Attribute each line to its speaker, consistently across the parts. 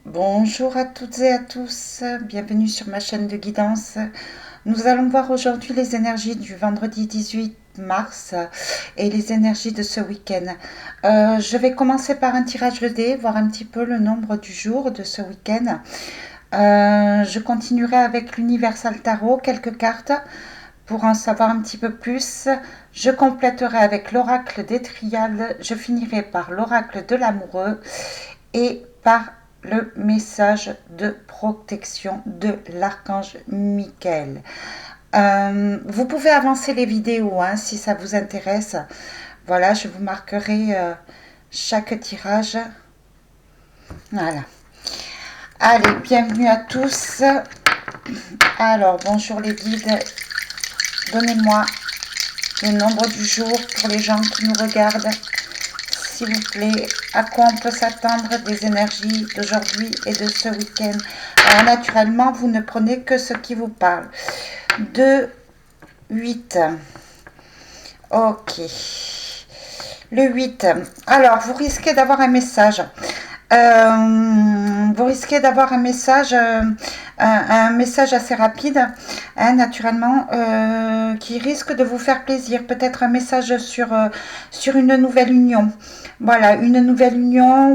Speaker 1: Bonjour à toutes et à tous, bienvenue sur ma chaîne de guidance. Nous allons voir aujourd'hui les énergies du vendredi 18 mars et les énergies de ce week-end. Je vais commencer par un tirage de dés, voir un petit peu le nombre du jour de ce week-end. Je continuerai avec l'Universal Tarot, quelques cartes pour en savoir un petit peu plus. Je compléterai avec l'oracle des triades, je finirai par l'oracle de l'amoureux et par le message de protection de l'archange Michael. Vous pouvez avancer les vidéos hein, si ça vous intéresse. Voilà, je vous marquerai chaque tirage. Voilà. Allez, bienvenue à tous. Alors, bonjour les guides. Donnez-moi le nombre du jour pour les gens qui nous regardent. S'il vous plaît, à quoi on peut s'attendre des énergies d'aujourd'hui et de ce week-end. Alors naturellement, vous ne prenez que ce qui vous parle. 2, 8. Ok. Le 8. Alors, vous risquez d'avoir un message. Vous risquez d'avoir un message assez rapide, hein, naturellement, qui risque de vous faire plaisir. Peut-être un message sur une nouvelle union. Voilà, une nouvelle union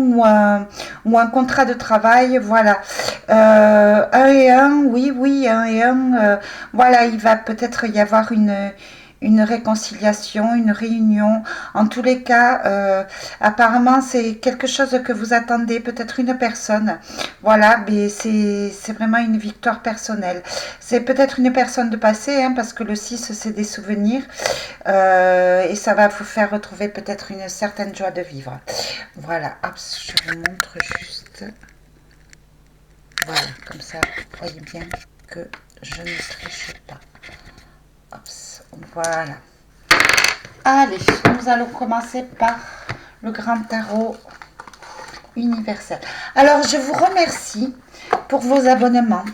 Speaker 1: ou un contrat de travail. Voilà. 1 et 1, oui, oui, 1 et 1. Voilà, il va peut-être y avoir une réconciliation, une réunion. En tous les cas, apparemment, c'est quelque chose que vous attendez, peut-être une personne. Voilà, mais c'est vraiment une victoire personnelle. C'est peut-être une personne de passé, hein, parce que le 6, c'est des souvenirs. Et ça va vous faire retrouver peut-être une certaine joie de vivre. Voilà, hop, je vous montre juste. Voilà, comme ça, vous voyez bien que je ne triche pas. Hop, voilà. Allez, nous allons commencer par le grand tarot universel. Alors, je vous remercie pour vos abonnements.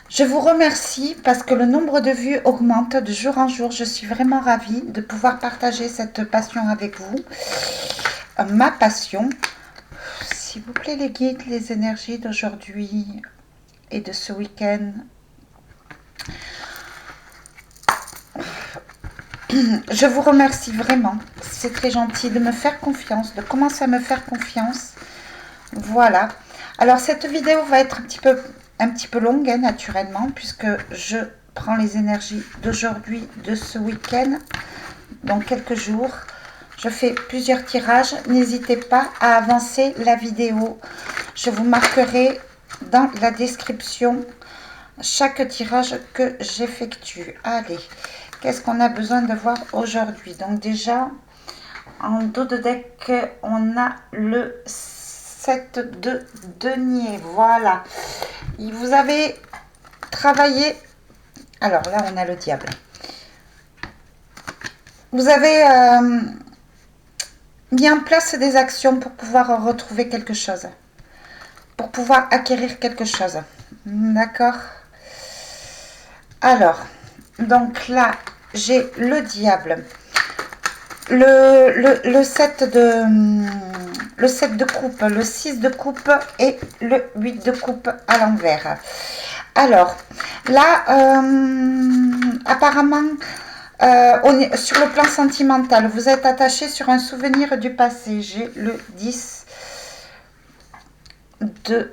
Speaker 1: Je vous remercie parce que le nombre de vues augmente de jour en jour. Je suis vraiment ravie de pouvoir partager cette passion avec vous. Ma passion. S'il vous plaît, les guides, les énergies d'aujourd'hui et de ce week-end. Je vous remercie vraiment. C'est très gentil de me faire confiance, de commencer à me faire confiance. Voilà. Alors, cette vidéo va être un petit peu longue, hein, naturellement, puisque je prends les énergies d'aujourd'hui, de ce week-end, dans quelques jours. Je fais plusieurs tirages. N'hésitez pas à avancer la vidéo. Je vous marquerai dans la description chaque tirage que j'effectue. Allez, qu'est-ce qu'on a besoin de voir aujourd'hui? Donc déjà, en dos de deck, on a le 7 de denier. Voilà. Vous avez travaillé. Alors là, on a le diable. Vous avez mis en place des actions pour pouvoir retrouver quelque chose. Pour pouvoir acquérir quelque chose. D'accord? Alors, donc là, j'ai le diable. Le 7 de coupe, le 6 de coupe et le 8 de coupe à l'envers. Alors, là, apparemment, on est sur le plan sentimental. Vous êtes attaché sur un souvenir du passé. J'ai le 10 de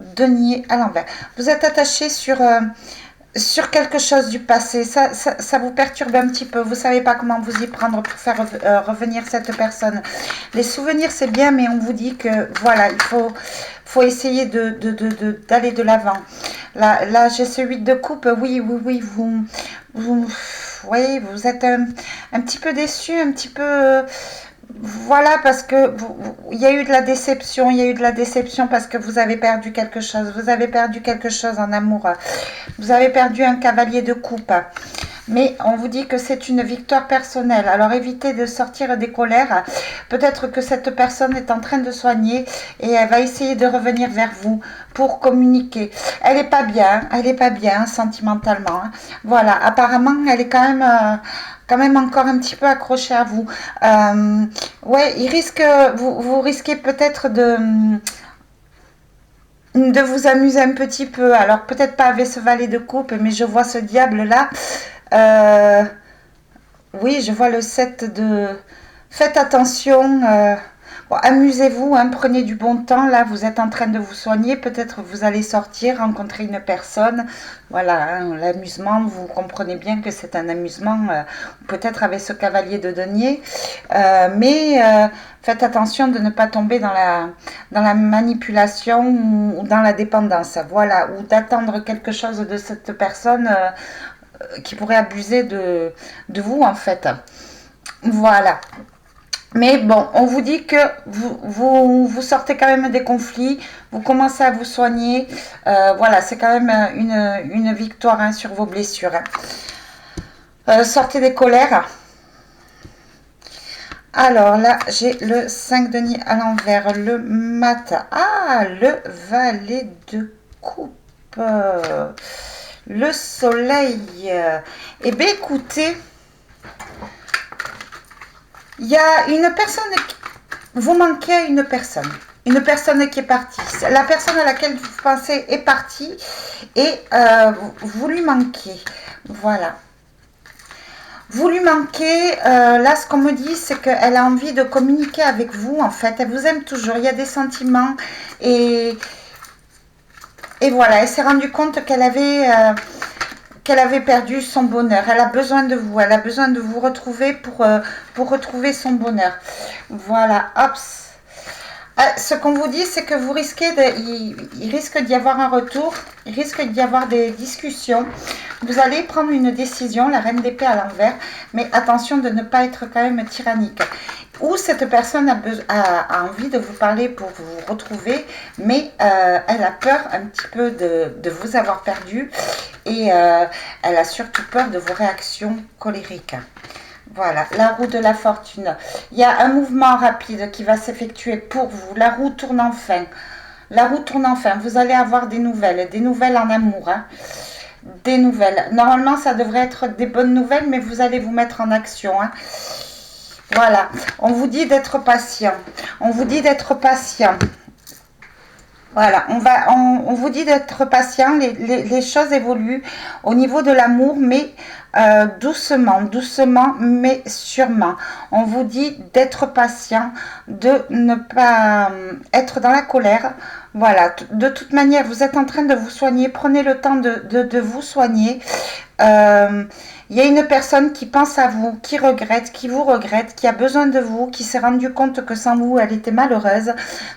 Speaker 1: denier à l'envers. Vous êtes attaché sur quelque chose du passé. Ça vous perturbe un petit peu. Vous ne savez pas comment vous y prendre pour faire revenir cette personne. Les souvenirs, c'est bien, mais on vous dit que voilà, il faut essayer d'aller de l'avant. Là j'ai ce 8 de coupe. Oui, oui, oui, oui, vous êtes un petit peu déçu, un petit peu... Voilà, parce que il y a eu de la déception, il y a eu de la déception parce que vous avez perdu quelque chose, vous avez perdu quelque chose en amour, vous avez perdu un cavalier de coupe. Mais on vous dit que c'est une victoire personnelle. Alors évitez de sortir des colères. Peut-être que cette personne est en train de soigner et elle va essayer de revenir vers vous pour communiquer. Elle n'est pas bien, elle n'est pas bien sentimentalement. Voilà, apparemment elle est quand même encore un petit peu accrochée à vous. Ouais, vous risquez peut-être de vous amuser un petit peu. Alors peut-être pas avec ce valet de coupe, mais je vois ce diable là. Euh, oui, je vois le 7 de... Faites attention. Bon, amusez-vous, hein, prenez du bon temps. Là, vous êtes en train de vous soigner. Peut-être vous allez sortir, rencontrer une personne. Voilà, hein, l'amusement, vous comprenez bien que c'est un amusement, peut-être avec ce cavalier de denier. Mais faites attention de ne pas tomber dans la manipulation ou dans la dépendance. Voilà, ou d'attendre quelque chose de cette personne qui pourrait abuser de vous, en fait. Voilà. Mais bon, on vous dit que vous sortez quand même des conflits, vous commencez à vous soigner. Voilà, c'est quand même une victoire, hein, sur vos blessures, hein. Sortez des colères. Alors là, j'ai le 5 de denier à l'envers, le mat. Ah, le valet de coupe. Le soleil. Eh bien, écoutez, il y a une personne qui... Vous manquez à une personne qui est partie. La personne à laquelle vous pensez est partie et vous lui manquez. Voilà. Vous lui manquez. Là, ce qu'on me dit, c'est qu'elle a envie de communiquer avec vous, en fait. Elle vous aime toujours. Il y a des sentiments et voilà. Elle s'est rendue compte qu'elle avait perdu son bonheur. Elle a besoin de vous. Elle a besoin de vous retrouver pour retrouver son bonheur. Voilà. Hop. Ce qu'on vous dit, c'est que vous risquez il risque d'y avoir un retour, il risque d'y avoir des discussions. Vous allez prendre une décision, la reine d'épée à l'envers, mais attention de ne pas être quand même tyrannique. Ou cette personne a envie de vous parler pour vous retrouver, mais elle a peur un petit peu de vous avoir perdu et elle a surtout peur de vos réactions colériques. Voilà, la roue de la fortune. Il y a un mouvement rapide qui va s'effectuer pour vous. La roue tourne enfin. La roue tourne enfin. Vous allez avoir des nouvelles en amour, hein. Des nouvelles. Normalement, ça devrait être des bonnes nouvelles, mais vous allez vous mettre en action, hein. Voilà, on vous dit d'être patient. On vous dit d'être patient. Voilà, on vous dit d'être patient, les choses évoluent au niveau de l'amour, mais doucement, doucement, mais sûrement. On vous dit d'être patient, de ne pas être dans la colère. Voilà, de toute manière, vous êtes en train de vous soigner, prenez le temps de vous soigner. Il y a une personne qui pense à vous, qui vous regrette, qui a besoin de vous, qui s'est rendu compte que sans vous, elle était malheureuse.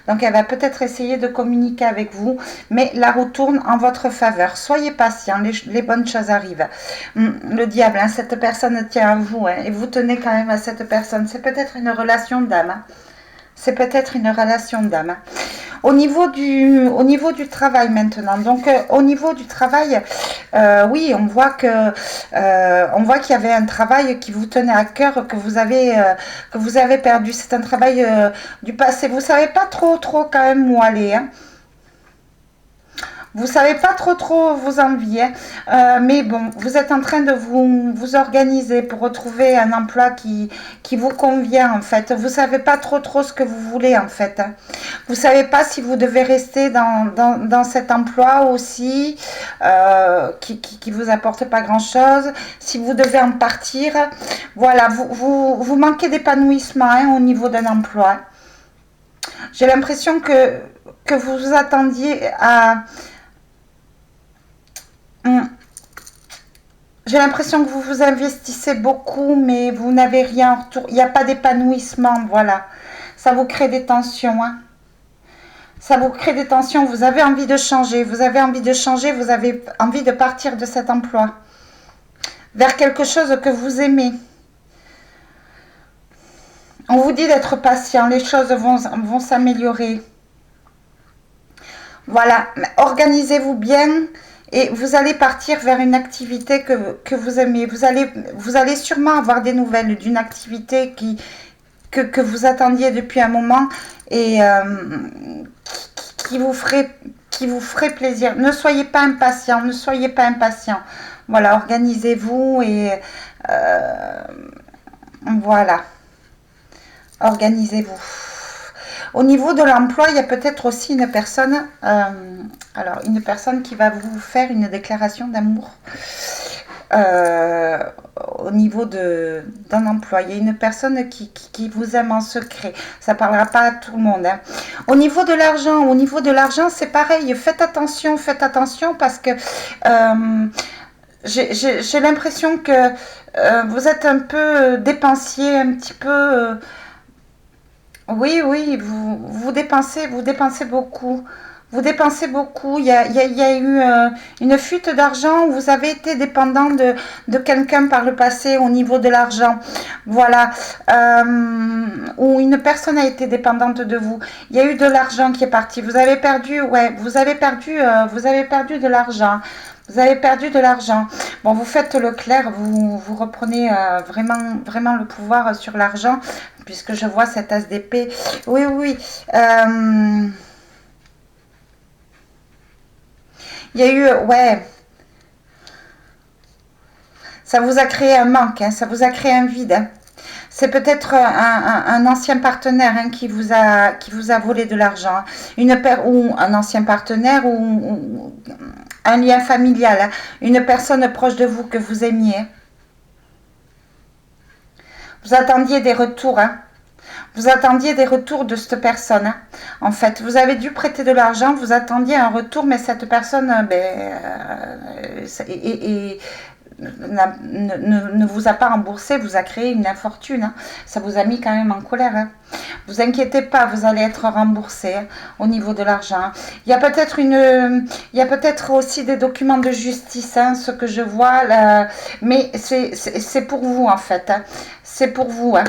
Speaker 1: Donc, elle va peut-être essayer de communiquer avec vous, mais la roue tourne en votre faveur. Soyez patient, les bonnes choses arrivent. Le diable, hein, cette personne tient à vous, hein, et vous tenez quand même à cette personne. C'est peut-être une relation d'âme, hein. C'est peut-être une relation d'âme. Au niveau du travail maintenant, donc au niveau du travail, oui, on voit qu'il y avait un travail qui vous tenait à cœur, que vous avez perdu. C'est un travail du passé. Vous savez pas trop quand même où aller, hein. Vous savez pas trop vous envier, mais bon, vous êtes en train de vous organiser pour retrouver un emploi qui vous convient, en fait. Vous savez pas trop ce que vous voulez, en fait, hein. Vous savez pas si vous devez rester dans cet emploi aussi, qui vous apporte pas grand chose, si vous devez en partir. Voilà, vous manquez d'épanouissement, hein, au niveau d'un emploi. J'ai l'impression que vous vous attendiez à... J'ai l'impression que vous vous investissez beaucoup, mais vous n'avez rien en retour. Il n'y a pas d'épanouissement, voilà. Ça vous crée des tensions, hein. Ça vous crée des tensions. Vous avez envie de changer. Vous avez envie de changer. Vous avez envie de partir de cet emploi vers quelque chose que vous aimez. On vous dit d'être patient. Les choses vont s'améliorer. Voilà. Organisez-vous bien. Et vous allez partir vers une activité que vous aimez. Vous allez sûrement avoir des nouvelles d'une activité que vous attendiez depuis un moment et qui vous ferait plaisir. Ne soyez pas impatient, ne soyez pas impatient. Voilà, organisez-vous et voilà, organisez-vous. Au niveau de l'emploi, il y a peut-être aussi une personne, alors une personne qui va vous faire une déclaration d'amour. euh, Au niveau d'un emploi. Il y a une personne qui vous aime en secret. Ça ne parlera pas à tout le monde. Hein. Au niveau de l'argent, c'est pareil. Faites attention parce que j'ai l'impression que vous êtes un peu dépensier, un petit peu. Oui, oui, vous dépensez beaucoup. Vous dépensez beaucoup. Il y a eu une fuite d'argent. Vous avez été dépendant de quelqu'un par le passé au niveau de l'argent. Voilà. Ou une personne a été dépendante de vous. Il y a eu de l'argent qui est parti. Vous avez perdu, ouais, vous avez perdu de l'argent. Vous avez perdu de l'argent. Bon, vous faites le clair, vous reprenez vraiment le pouvoir sur l'argent, puisque je vois cet as d'épée. Oui, oui. Il y a eu, ouais, ça vous a créé un manque, hein, ça vous a créé un vide. Hein. C'est peut-être un ancien partenaire hein, qui vous a volé de l'argent. Ou un ancien partenaire ou un lien familial. Hein. Une personne proche de vous que vous aimiez. Vous attendiez des retours. Hein. Vous attendiez des retours de cette personne. Hein. En fait, vous avez dû prêter de l'argent, vous attendiez un retour, mais cette personne ne vous a pas remboursé, vous a créé une infortune. Hein. Ça vous a mis quand même en colère. Hein. Vous inquiétez pas, vous allez être remboursé hein, au niveau de l'argent. Il y a peut-être aussi des documents de justice, hein, ce que je vois, là, mais c'est pour vous en fait. Hein. C'est pour vous. Hein.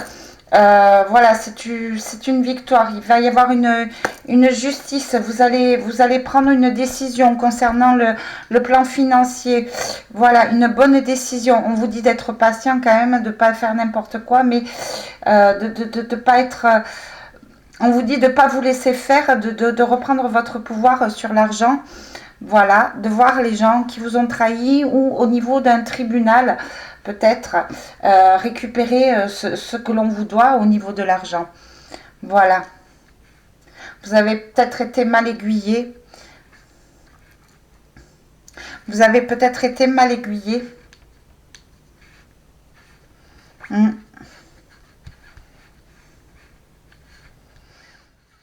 Speaker 1: Voilà, c'est une victoire. Il va y avoir une justice. Vous allez prendre une décision concernant le plan financier. Voilà, une bonne décision. On vous dit d'être patient quand même, de ne pas faire n'importe quoi, mais de pas être... on vous dit de ne pas vous laisser faire, de reprendre votre pouvoir sur l'argent. Voilà, de voir les gens qui vous ont trahi ou au niveau d'un tribunal, peut-être récupérer ce que l'on vous doit au niveau de l'argent. Voilà. Vous avez peut-être été mal aiguillé. Vous avez peut-être été mal aiguillé.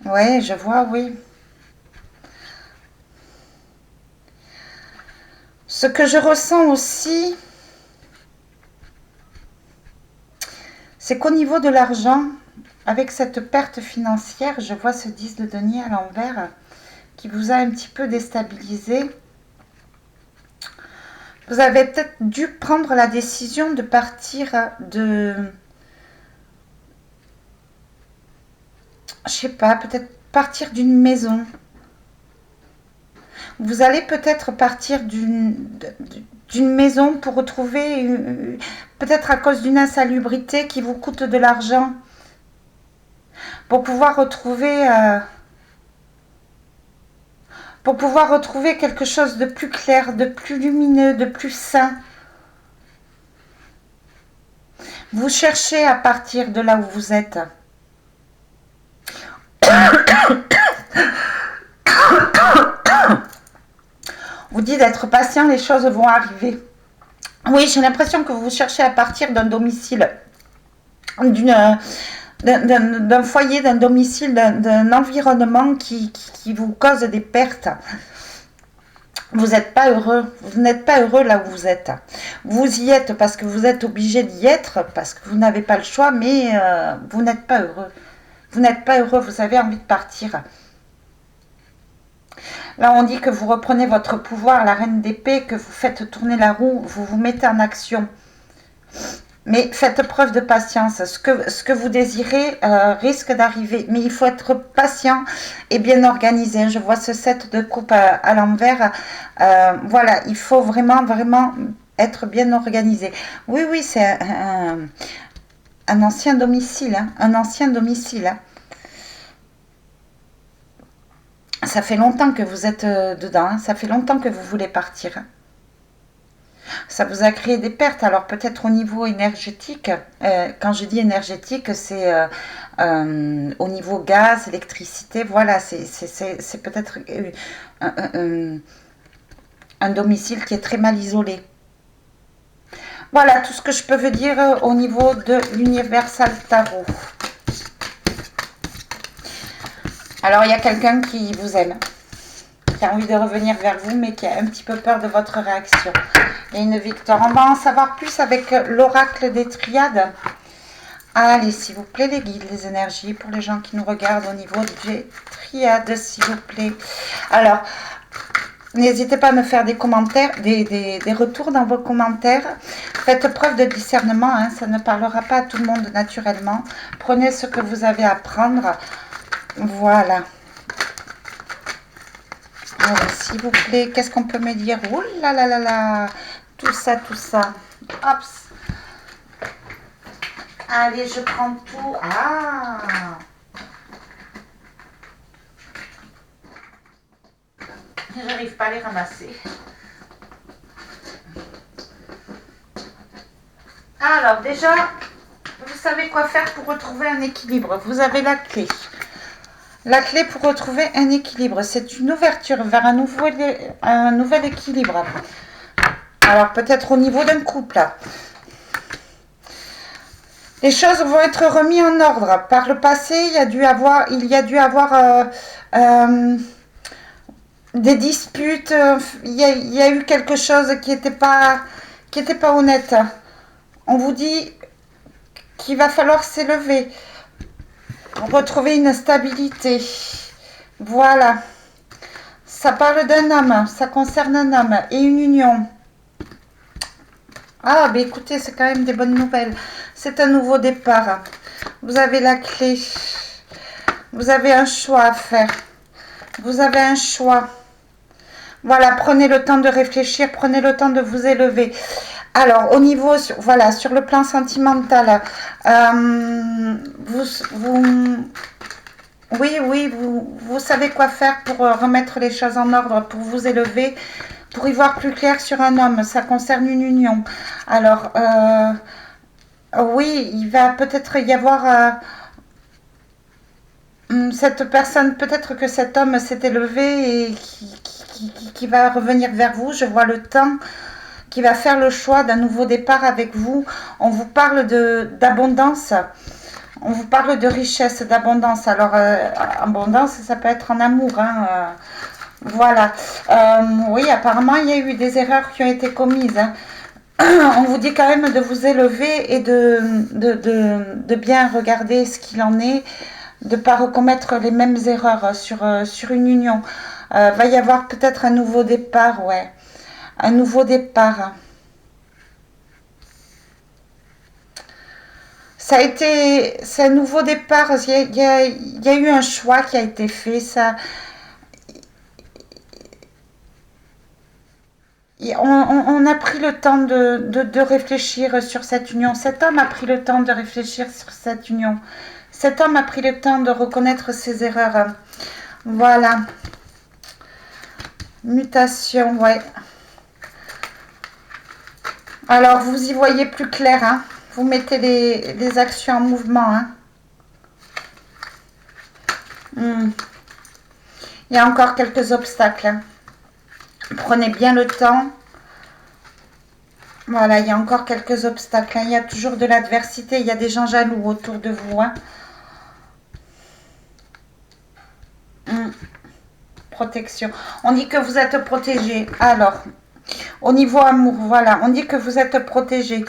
Speaker 1: Ouais, je vois, oui. Ce que je ressens aussi, c'est qu'au niveau de l'argent, avec cette perte financière, je vois ce 10 de denier à l'envers qui vous a un petit peu déstabilisé. Vous avez peut-être dû prendre la décision de partir de... Je sais pas, peut-être partir d'une maison. Vous allez peut-être partir d'une maison pour retrouver, peut-être à cause d'une insalubrité qui vous coûte de l'argent, pour pouvoir retrouver... pour pouvoir retrouver quelque chose de plus clair, de plus lumineux, de plus sain. Vous cherchez à partir de là où vous êtes. Vous dites d'être patient, les choses vont arriver. Oui, j'ai l'impression que vous cherchez à partir d'un domicile, d'un foyer, d'un domicile, d'un environnement qui vous cause des pertes. Vous n'êtes pas heureux, vous n'êtes pas heureux là où vous êtes. Vous y êtes parce que vous êtes obligé d'y être, parce que vous n'avez pas le choix, mais vous n'êtes pas heureux. Vous n'êtes pas heureux, vous avez envie de partir. Là, on dit que vous reprenez votre pouvoir, la reine d'épée, que vous faites tourner la roue, vous vous mettez en action. Mais faites preuve de patience. Ce que vous désirez risque d'arriver. Mais il faut être patient et bien organisé. Je vois ce 7 de coupe à l'envers. Voilà, il faut vraiment être bien organisé. Oui, oui, c'est un ancien domicile. Hein, un ancien domicile. Hein. Ça fait longtemps que vous êtes dedans. Hein, ça fait longtemps que vous voulez partir. Hein. ça vous a créé des pertes. Alors peut-être au niveau énergétique, quand je dis énergétique, c'est au niveau gaz, électricité, voilà, c'est peut-être un domicile qui est très mal isolé. Voilà tout ce que je peux vous dire au niveau de l'Universal Tarot. Alors il y a quelqu'un qui vous aime, qui a envie de revenir vers vous, mais qui a un petit peu peur de votre réaction. Il y a une victoire. On va en savoir plus avec l'oracle des triades. Allez, s'il vous plaît, les guides, les énergies, pour les gens qui nous regardent au niveau des triades, s'il vous plaît. Alors, n'hésitez pas à me faire des commentaires, des retours dans vos commentaires. Faites preuve de discernement, hein, ça ne parlera pas à tout le monde naturellement. Prenez ce que vous avez à prendre. Voilà. Alors, s'il vous plaît, qu'est-ce qu'on peut me dire? Ouh là là là là, tout ça, tout ça. Hop. Allez, je prends tout. Ah! J'arrive pas à les ramasser. Alors, déjà, vous savez quoi faire pour retrouver un équilibre. Vous avez la clé. La clé pour retrouver un équilibre, c'est une ouverture vers un nouvel équilibre. Alors, peut-être au niveau d'un couple. Les choses vont être remises en ordre. Par le passé, il y a dû avoir des disputes. Il y a eu quelque chose qui n'était pas honnête. On vous dit qu'il va falloir s'élever, retrouver une stabilité. Voilà. Ça parle d'un homme, ça concerne un homme et une union. Ah, ben écoutez, c'est quand même des bonnes nouvelles. C'est un nouveau départ. Vous avez la clé. Vous avez un choix à faire. Vous avez un choix. Voilà, prenez le temps de réfléchir, prenez le temps de vous élever. Alors, au niveau, voilà, sur le plan sentimental, vous savez quoi faire pour remettre les choses en ordre, pour vous élever, pour y voir plus clair sur un homme. Ça concerne une union. Alors, oui, il va peut-être y avoir cette personne, peut-être que cet homme s'est élevé et qui va revenir vers vous. Je vois le temps qui va faire le choix d'un nouveau départ avec vous. On vous parle d'abondance. On vous parle de richesse, d'abondance. Alors, abondance, ça peut être en amour. Hein, voilà. Oui, apparemment, il y a eu des erreurs qui ont été commises. Hein. On vous dit quand même de vous élever et de bien regarder ce qu'il en est, de ne pas recommettre les mêmes erreurs sur une union. Va y avoir peut-être un nouveau départ, ouais. Un nouveau départ. C'est un nouveau départ. Il y a eu un choix qui a été fait. On a pris le temps de réfléchir sur cette union. Cet homme a pris le temps de réfléchir sur cette union. Cet homme a pris le temps de reconnaître ses erreurs. Voilà. Mutation, ouais. Alors, vous y voyez plus clair, hein. Vous mettez les actions en mouvement, hein. Il y a encore quelques obstacles. Hein. Prenez bien le temps. Voilà, il y a encore quelques obstacles. Hein. Il y a toujours de l'adversité. Il y a des gens jaloux autour de vous. Hein. Protection. On dit que vous êtes protégé. Alors, au niveau amour, voilà. On dit que vous êtes protégé.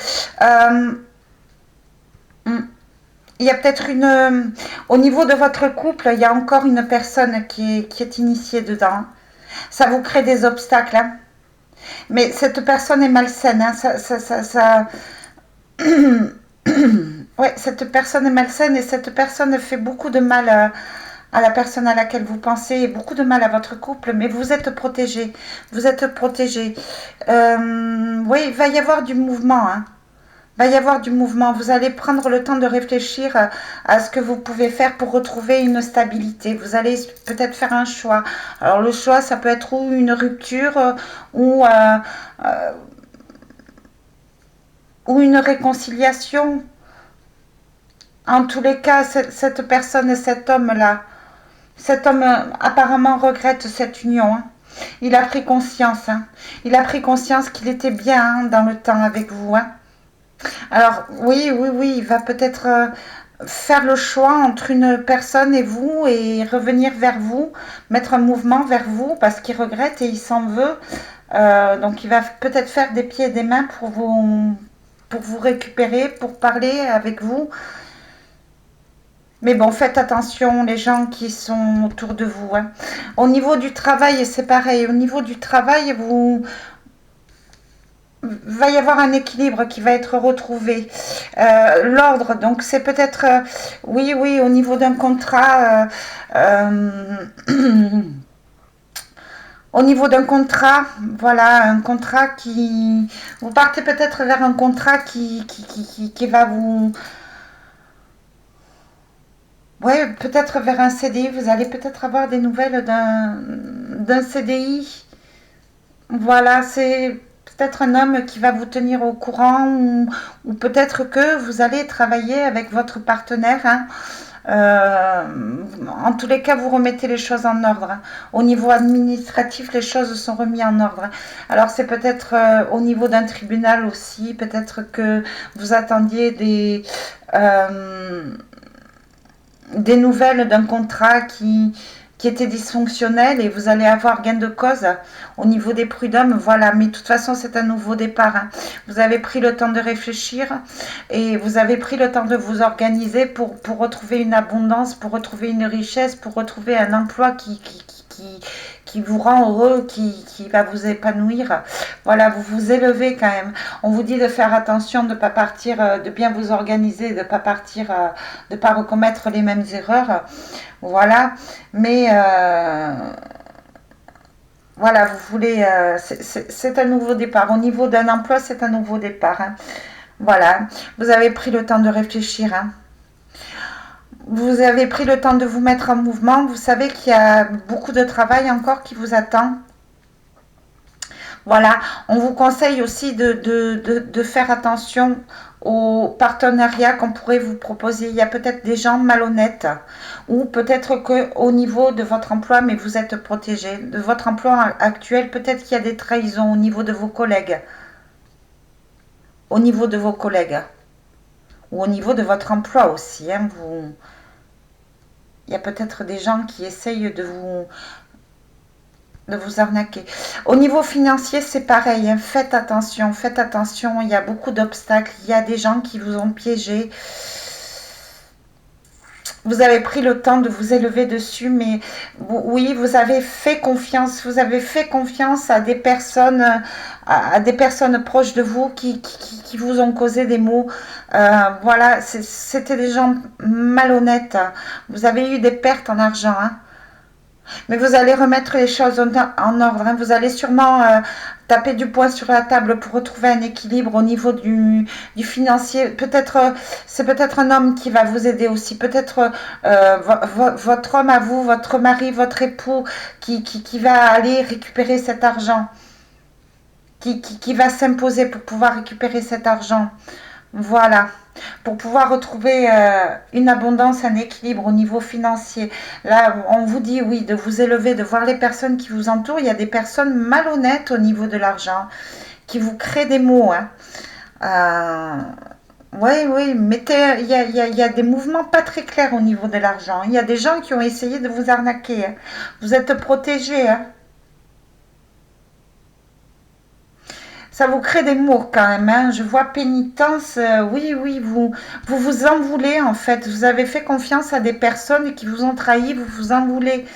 Speaker 1: Il y a peut-être au niveau de votre couple, il y a encore une personne qui est initiée dedans. Ça vous crée des obstacles. Hein. Mais cette personne est malsaine. Hein. Ouais, cette personne est malsaine et cette personne fait beaucoup de mal à la personne à laquelle vous pensez et beaucoup de mal à votre couple. Mais vous êtes protégé. Vous êtes protégé. Oui, il va y avoir du mouvement. Hein. Il va y avoir du mouvement. Vous allez prendre le temps de réfléchir à ce que vous pouvez faire pour retrouver une stabilité. Vous allez peut-être faire un choix. Alors le choix, ça peut être ou une rupture ou ou une réconciliation. En tous les cas, cette personne, cet homme apparemment regrette cette union. Hein. Il a pris conscience. Hein. Il a pris conscience qu'il était bien hein, dans le temps avec vous. Hein. Alors, oui, oui, oui, il va peut-être faire le choix entre une personne et vous et revenir vers vous, mettre un mouvement vers vous parce qu'il regrette et il s'en veut. Donc, il va peut-être faire des pieds et des mains pour vous récupérer, pour parler avec vous. Mais bon, faites attention, les gens qui sont autour de vous. Hein. Au niveau du travail, c'est pareil. Au niveau du travail, va y avoir un équilibre qui va être retrouvé. L'ordre, donc c'est peut-être, oui, oui, au niveau d'un contrat, au niveau d'un contrat, voilà, un contrat qui, vous partez peut-être vers un contrat qui va vous, ouais, peut-être vers un CDI, vous allez peut-être avoir des nouvelles d'un CDI. Voilà, c'est peut-être un homme qui va vous tenir au courant ou peut-être que vous allez travailler avec votre partenaire. Hein. Euh, En tous les cas, vous remettez les choses en ordre. Hein. Au niveau administratif, les choses sont remises en ordre. Hein. Alors c'est peut-être au niveau d'un tribunal aussi, peut-être que vous attendiez des nouvelles d'un contrat qui était dysfonctionnel et vous allez avoir gain de cause au niveau des prud'hommes. Voilà, mais de toute façon, c'est un nouveau départ. Hein. Vous avez pris le temps de réfléchir et vous avez pris le temps de vous organiser pour retrouver une abondance, pour retrouver une richesse, pour retrouver un emploi qui vous rend heureux, qui va vous épanouir. Voilà, vous vous élevez quand même. On vous dit de faire attention, de ne pas partir, de bien vous organiser, de ne pas partir, de ne pas recommettre les mêmes erreurs. Voilà, mais voilà, vous voulez, c'est un nouveau départ. Au niveau d'un emploi, c'est un nouveau départ. Hein. Voilà, vous avez pris le temps de réfléchir. Hein. Vous avez pris le temps de vous mettre en mouvement. Vous savez qu'il y a beaucoup de travail encore qui vous attend. Voilà, on vous conseille aussi de faire attention aux partenariats qu'on pourrait vous proposer. Il y a peut-être des gens malhonnêtes ou peut-être qu'au niveau de votre emploi, mais vous êtes protégé. De votre emploi actuel, peut-être qu'il y a des trahisons au niveau de vos collègues. Au niveau de vos collègues. Ou au niveau de votre emploi aussi. Hein, il y a peut-être des gens qui essayent de vous arnaquer. Au niveau financier, c'est pareil. Hein. Faites attention, faites attention. Il y a beaucoup d'obstacles. Il y a des gens qui vous ont piégé. Vous avez pris le temps de vous élever dessus, mais oui, vous avez fait confiance. Vous avez fait confiance à des personnes proches de vous qui vous ont causé des maux. Voilà, c'était des gens malhonnêtes. Vous avez eu des pertes en argent. Hein. Mais vous allez remettre les choses en ordre. Hein. Vous allez sûrement taper du poing sur la table pour retrouver un équilibre au niveau du financier. Peut-être, c'est peut-être un homme qui va vous aider aussi. Peut-être votre homme à vous, votre mari, votre époux qui va aller récupérer cet argent. Qui va s'imposer pour pouvoir récupérer cet argent. Voilà, pour pouvoir retrouver une abondance, un équilibre au niveau financier. Là, on vous dit oui, de vous élever, de voir les personnes qui vous entourent. Il y a des personnes malhonnêtes au niveau de l'argent, qui vous créent des maux. Hein. Oui, oui, il y a des mouvements pas très clairs au niveau de l'argent. Il y a des gens qui ont essayé de vous arnaquer. Hein. Vous êtes protégés. Hein. Ça vous crée des mots quand même. Hein. Je vois pénitence. Oui, oui, vous en voulez en fait. Vous avez fait confiance à des personnes qui vous ont trahi. Vous vous en voulez.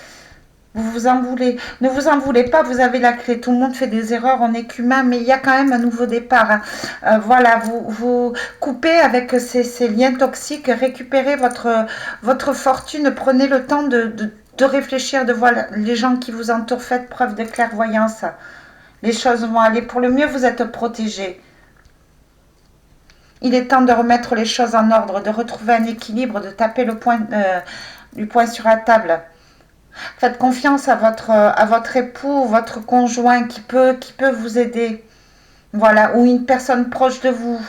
Speaker 1: Vous vous en voulez. Ne vous en voulez pas. Vous avez la clé. Tout le monde fait des erreurs. On est qu'humain. Mais il y a quand même un nouveau départ. Hein. Voilà. Vous coupez avec ces liens toxiques. Récupérez votre fortune. Prenez le temps de réfléchir, de voir les gens qui vous entourent. Faites preuve de clairvoyance. Les choses vont aller pour le mieux, vous êtes protégé. Il est temps de remettre les choses en ordre, de retrouver un équilibre, de taper du poing sur la table. Faites confiance à votre époux, votre conjoint qui peut vous aider. Voilà, ou une personne proche de vous.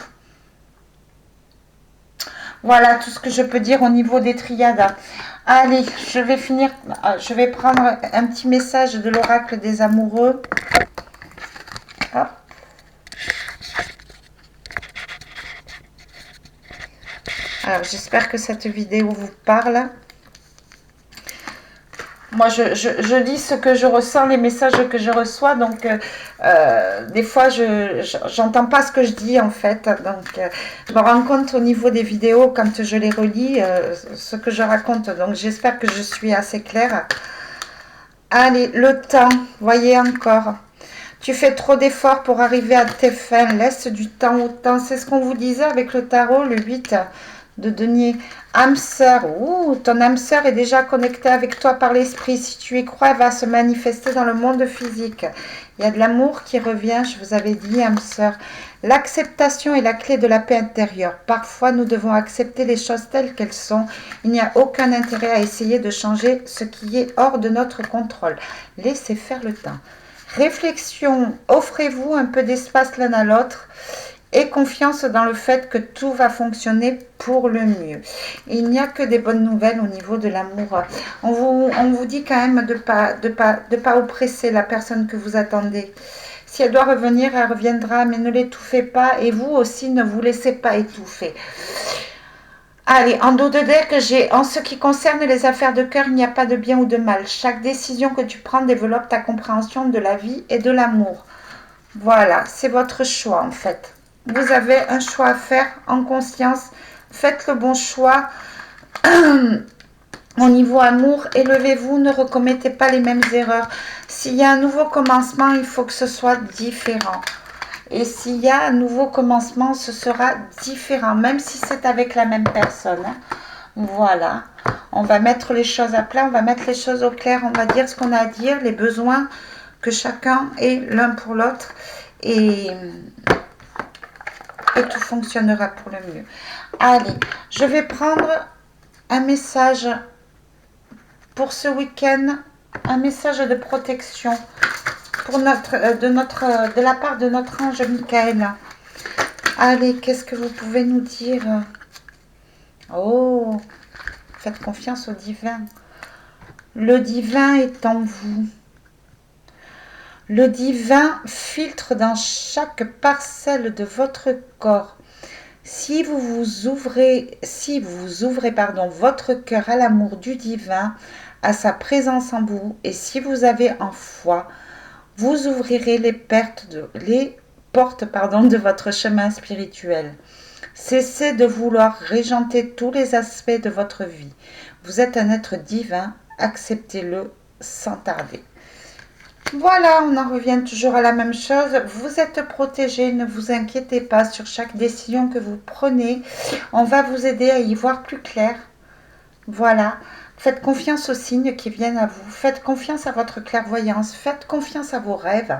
Speaker 1: Voilà tout ce que je peux dire au niveau des triades. Allez, je vais finir, je vais prendre un petit message de l'oracle des amoureux. Hop. Alors, j'espère que cette vidéo vous parle. Moi, je lis ce que je ressens, les messages que je reçois. Donc, des fois, je n'entends pas ce que je dis, en fait. Donc, je me rends compte au niveau des vidéos, quand je les relis, ce que je raconte. Donc, j'espère que je suis assez claire. Allez, le temps, voyez encore. Tu fais trop d'efforts pour arriver à tes fins. Laisse du temps au temps. C'est ce qu'on vous disait avec le tarot, le 8 de denier. Âme sœur. Ouh, ton âme sœur est déjà connectée avec toi par l'esprit. Si tu y crois, elle va se manifester dans le monde physique. Il y a de l'amour qui revient, je vous avais dit, âme sœur. L'acceptation est la clé de la paix intérieure. Parfois, nous devons accepter les choses telles qu'elles sont. Il n'y a aucun intérêt à essayer de changer ce qui est hors de notre contrôle. Laissez faire le temps. Réflexion, offrez-vous un peu d'espace l'un à l'autre et confiance dans le fait que tout va fonctionner pour le mieux. Il n'y a que des bonnes nouvelles au niveau de l'amour. On vous dit quand même de pas oppresser la personne que vous attendez. Si elle doit revenir, elle reviendra, mais ne l'étouffez pas et vous aussi ne vous laissez pas étouffer. Allez, en dos de deck, j'ai en ce qui concerne les affaires de cœur, il n'y a pas de bien ou de mal. Chaque décision que tu prends développe ta compréhension de la vie et de l'amour. Voilà, c'est votre choix en fait. Vous avez un choix à faire en conscience. Faites le bon choix. Au niveau amour, élevez-vous, ne recommettez pas les mêmes erreurs. S'il y a un nouveau commencement, il faut que ce soit différent. Et s'il y a un nouveau commencement, ce sera différent, même si c'est avec la même personne. Voilà. On va mettre les choses à plat, on va mettre les choses au clair, on va dire ce qu'on a à dire, les besoins que chacun ait l'un pour l'autre. Et tout fonctionnera pour le mieux. Allez, je vais prendre un message pour ce week-end, un message de protection pour de la part de notre ange Michael. Allez, qu'est-ce que vous pouvez nous dire? Oh, faites confiance au divin. Le divin est en vous. Le divin filtre dans chaque parcelle de votre corps. Si vous ouvrez votre cœur à l'amour du divin, à sa présence en vous, et si vous avez en foi, vous ouvrirez les portes de votre chemin spirituel. Cessez de vouloir régenter tous les aspects de votre vie. Vous êtes un être divin, acceptez-le sans tarder. Voilà, on en revient toujours à la même chose. Vous êtes protégé, ne vous inquiétez pas sur chaque décision que vous prenez. On va vous aider à y voir plus clair. Voilà. Faites confiance aux signes qui viennent à vous. Faites confiance à votre clairvoyance. Faites confiance à vos rêves.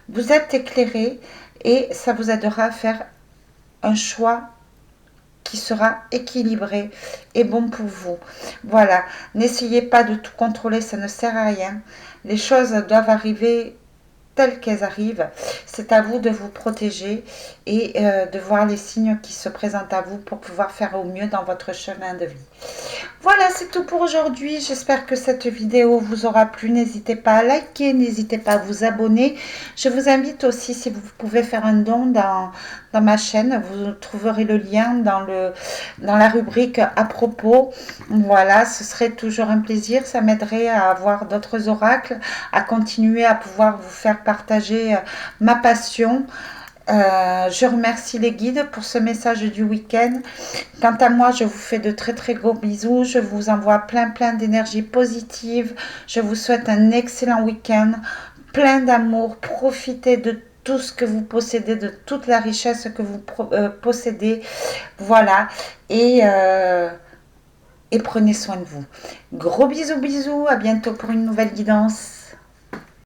Speaker 1: Vous êtes éclairé et ça vous aidera à faire un choix qui sera équilibré et bon pour vous. Voilà. N'essayez pas de tout contrôler, ça ne sert à rien. Les choses doivent arriver telles qu'elles arrivent. C'est à vous de vous protéger et de voir les signes qui se présentent à vous pour pouvoir faire au mieux dans votre chemin de vie. Voilà, c'est tout pour aujourd'hui. J'espère que cette vidéo vous aura plu. N'hésitez pas à liker, n'hésitez pas à vous abonner. Je vous invite aussi, si vous pouvez faire un don dans ma chaîne, vous trouverez le lien dans la rubrique à propos. Voilà, ce serait toujours un plaisir. Ça m'aiderait à avoir d'autres oracles, à continuer à pouvoir vous faire partager ma passion. Je remercie les guides pour ce message du week-end. Quant à moi, je vous fais de très très gros bisous. Je vous envoie plein d'énergie positive. Je vous souhaite un excellent week-end, plein d'amour. Profitez de tout ce que vous possédez, de toute la richesse que vous possédez. Voilà. Et prenez soin de vous. Gros bisous, à bientôt pour une nouvelle guidance.